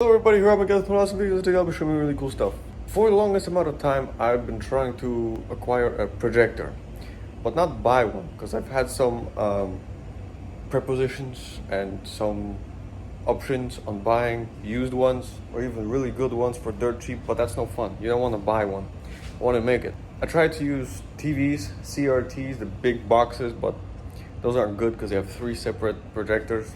Hello everybody, here I'm again with awesome videos. Today I'll be showing you really cool stuff. For the longest amount of time, I've been trying to acquire a projector, but not buy one, because I've had some prepositions and some options on buying used ones or even really good ones for dirt cheap, but that's no fun. You don't want to buy one. I want to make it. I tried to use TVs, CRTs, the big boxes, but those aren't good because they have 3 separate projectors.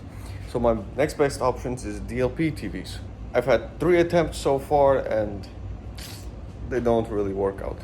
So my next best options is DLP TVs. I've had 3 attempts so far and they don't really work out.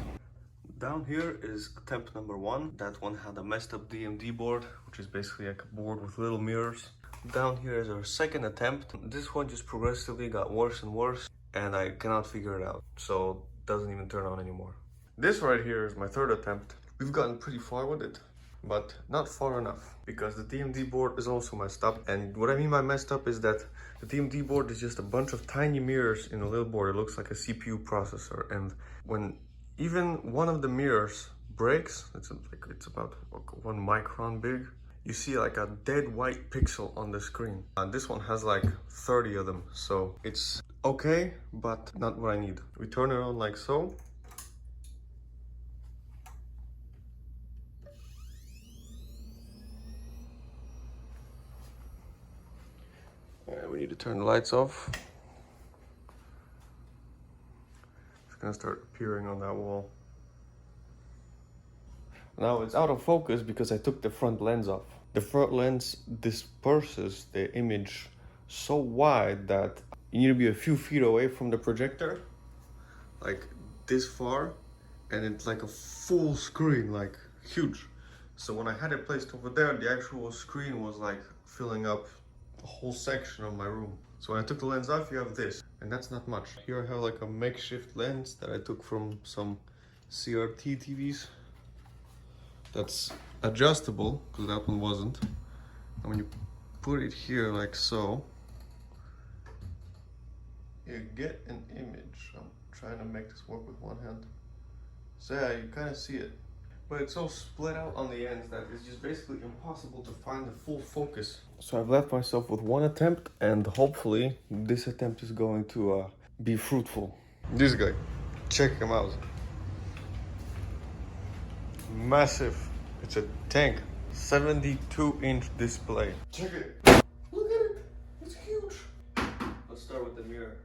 Down here is attempt number 1. That one had a messed up DMD board, which is basically like a board with little mirrors. Down here is our second attempt. This one just progressively got worse and worse and I cannot figure it out. So it doesn't even turn on anymore. This right here is my third attempt. We've gotten pretty far with it, but not far enough because the DMD board is also messed up. And what I mean by messed up is that the DMD board is just a bunch of tiny mirrors in a little board. It looks like a CPU processor, and when even one of the mirrors breaks, it's about 1 micron big, you see like a dead white pixel on the screen. And this one has like 30 of them, so it's okay, but not what I need. We turn it on like so. We need to turn the lights off. It's gonna start appearing on that wall. Now it's out of focus because I took the front lens off. The front lens disperses the image so wide that you need to be a few feet away from the projector, like this far, and it's like a full screen, like huge. So when I had it placed over there, the actual screen was like filling up a whole section of my room. So when I took the lens off, you have this, and that's not much. Here I have like a makeshift lens that I took from some CRT TVs. That's adjustable, because that one wasn't. And when you put it here like so, you get an image. I'm trying to make this work with one hand. So yeah, you kind of see it. But it's so split out on the ends that it's just basically impossible to find the full focus. So I've left myself with 1 attempt, and hopefully this attempt is going to be fruitful. This guy, check him out. Massive. It's a tank. 72-inch display. Check it. Look at it. It's huge. Let's start with the mirror.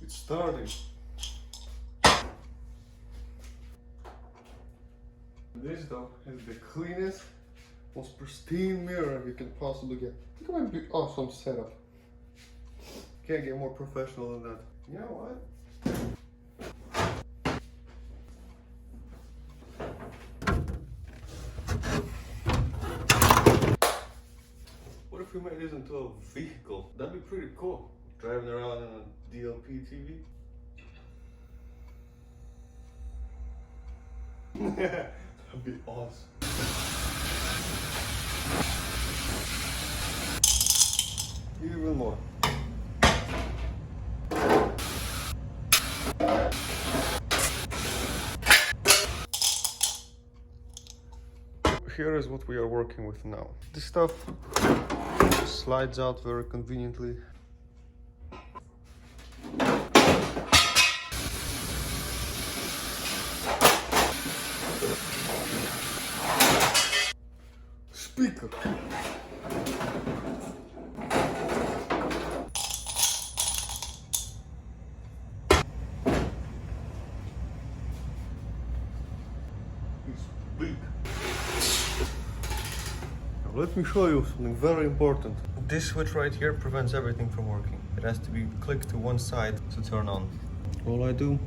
It's starting. This though is the cleanest, most pristine mirror you can possibly get. Look at my big awesome setup. Can't get more professional than that. You know what? What if we made this into a vehicle? That'd be pretty cool. Driving around in a DLP TV. That'd be awesome. Even more. Here is what we are working with now. This stuff slides out very conveniently. Speaker. It's big. Now let me show you something very important. This switch right here prevents everything from working. It has to be clicked to one side to turn on. All I do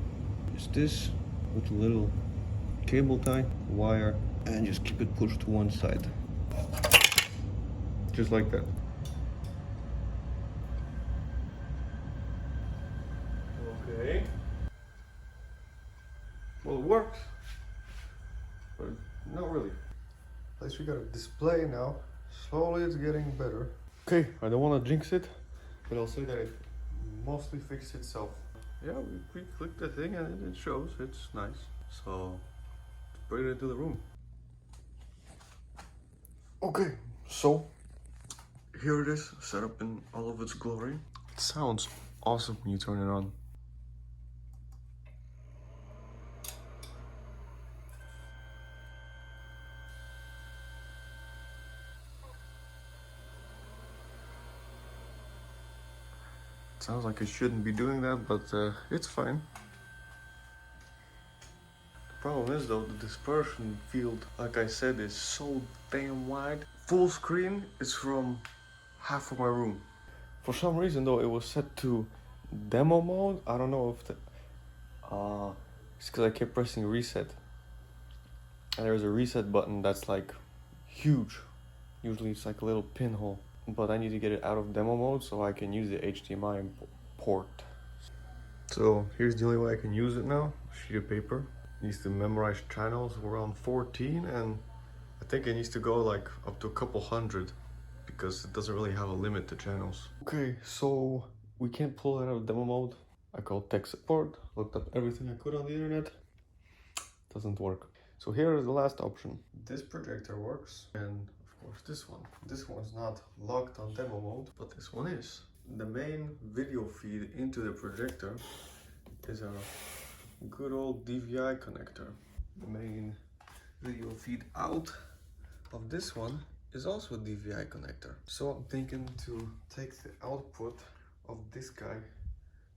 is this with a little cable tie, wire, and just keep it pushed to one side. Just like that. Okay. Well, it works, but not really. At least we got a display now. Slowly it's getting better. Okay, I don't want to jinx it, but I'll say that it mostly fixed itself. Yeah, we clicked the thing and it shows. It's nice. So, let's bring it into the room. Okay, so here it is, set up in all of its glory. It sounds awesome when you turn it on. It sounds like it shouldn't be doing that, but it's fine. The problem is though, the dispersion field, like I said, is so damn wide. Full screen is from half of my room. For some reason though, it was set to demo mode. I don't know if the it's because I kept pressing reset, and there's a reset button that's like huge. Usually it's like a little pinhole, but I need to get it out of demo mode so I can use the HDMI port. So here's the only way I can use it now. Sheet of paper. Needs to memorize channels. We're on 14, and I think it needs to go like up to a couple hundred because it doesn't really have a limit to channels. Okay, so we can't pull it out of demo mode. I called tech support, looked up everything I could on the internet. Doesn't work. So here is the last option. This projector works, and of course this one. This one's not locked on demo mode, but this one is. The main video feed into the projector is a good old DVI connector. The main video feed out of this one is also a DVI connector. So I'm thinking to take the output of this guy,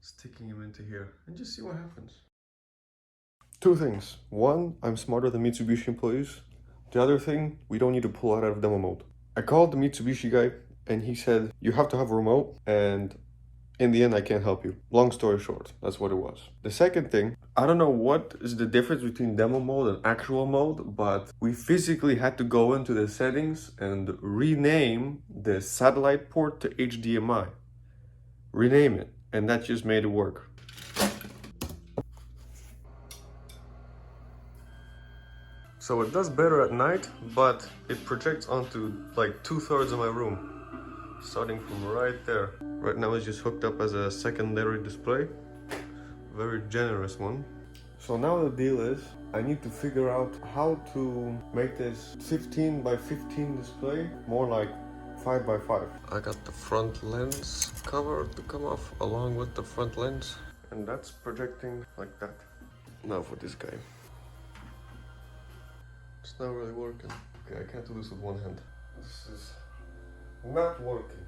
sticking him into here, and just see what happens. Two things. One, I'm smarter than Mitsubishi employees. The other thing, we don't need to pull it out of demo mode. I called the Mitsubishi guy and he said, you have to have a remote, and in the end, I can't help you. Long story short, that's what it was. The second thing, I don't know what is the difference between demo mode and actual mode, but we physically had to go into the settings and rename the satellite port to HDMI. Rename it, and that just made it work. So it does better at night, but it projects onto like 2/3 of my room, starting from right there. Right now it's just hooked up as a secondary display, very generous one. So now the deal is, I need to figure out how to make this 15 by 15 display more like 5 by 5. I got the front lens cover to come off along with the front lens, and that's projecting like that. Now for this guy. It's not really working. Okay, I can't do this with one hand. This is not working.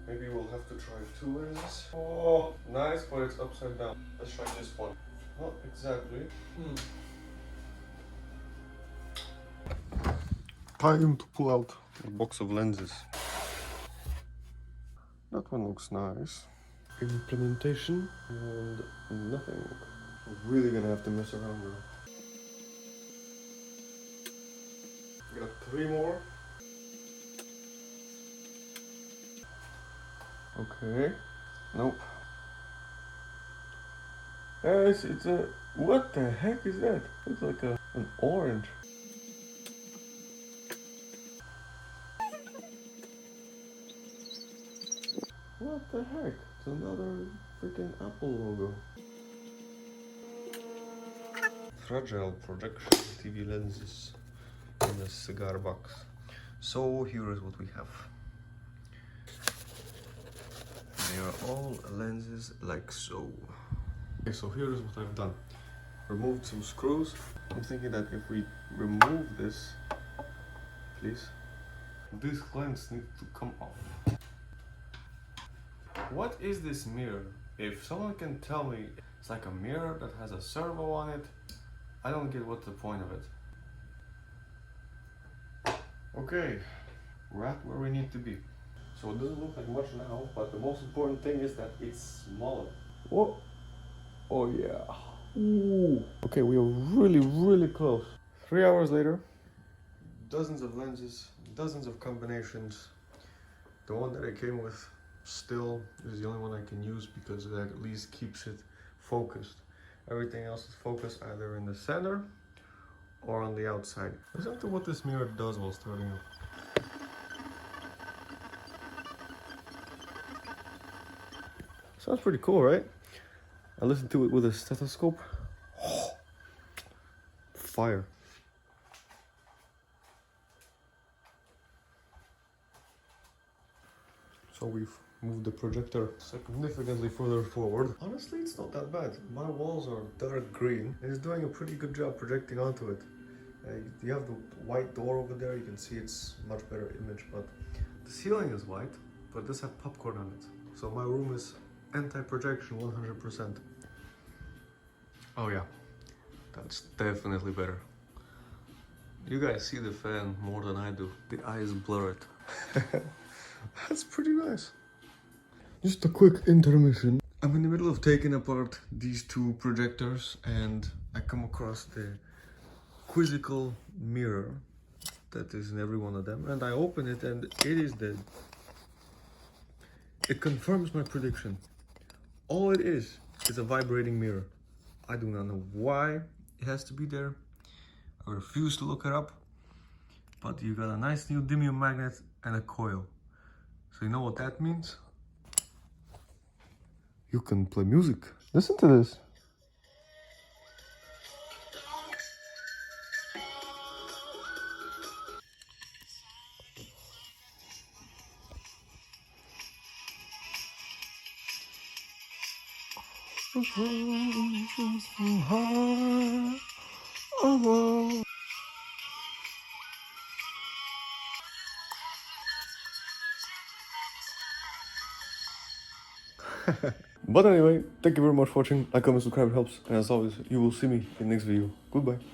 Maybe we'll have to try 2 lenses. Oh, nice, but it's upside down. Let's try this one. Not exactly. Time to pull out a box of lenses. That one looks nice. Implementation and nothing. I'm really gonna have to mess around with it. Got 3 more. Okay. Nope. It's a... What the heck is that? Looks like an orange. What the heck? It's another freaking Apple logo. Fragile projection TV lenses in a cigar box. So here is what we have. They are all lenses like so. Okay, so here is what I've done. Removed some screws. I'm thinking that if we remove this, please, this lens needs to come off. What is this mirror? If someone can tell me it's like a mirror that has a servo on it, I don't get what's the point of it. Okay, we're at where we need to be. So it doesn't look like much now, but the most important thing is that it's smaller. Whoa! Oh yeah. Ooh. Okay, we are really, really close. 3 hours later, dozens of lenses, dozens of combinations. The one that I came with still is the only one I can use because that at least keeps it focused. Everything else is focused either in the center or on the outside. Listen to what this mirror does while starting up. Sounds pretty cool, right? I listened to it with a stethoscope. Oh, fire. So we've moved the projector significantly further forward. Honestly, it's not that bad. My walls are dark green and it's doing a pretty good job projecting onto it. You have the white door over there, you can see it's much better image, but the ceiling is white, but it does have popcorn on it. So my room is anti-projection 100%. Oh yeah, that's definitely better. You guys see the fan more than I do. The eyes blur it. That's pretty nice. Just a quick intermission. I'm in the middle of taking apart these two projectors and I come across the quizzical mirror that is in every one of them, and I open it and it is dead. It confirms my prediction. All it is a vibrating mirror. I do not know why it has to be there. I refuse to look it up. But you got a nice new neodymium magnet and a coil. So you know what that means? You can play music. Listen to this. But anyway, thank you very much for watching. Like, comment, subscribe, it helps. And as always, you will see me in the next video. Goodbye.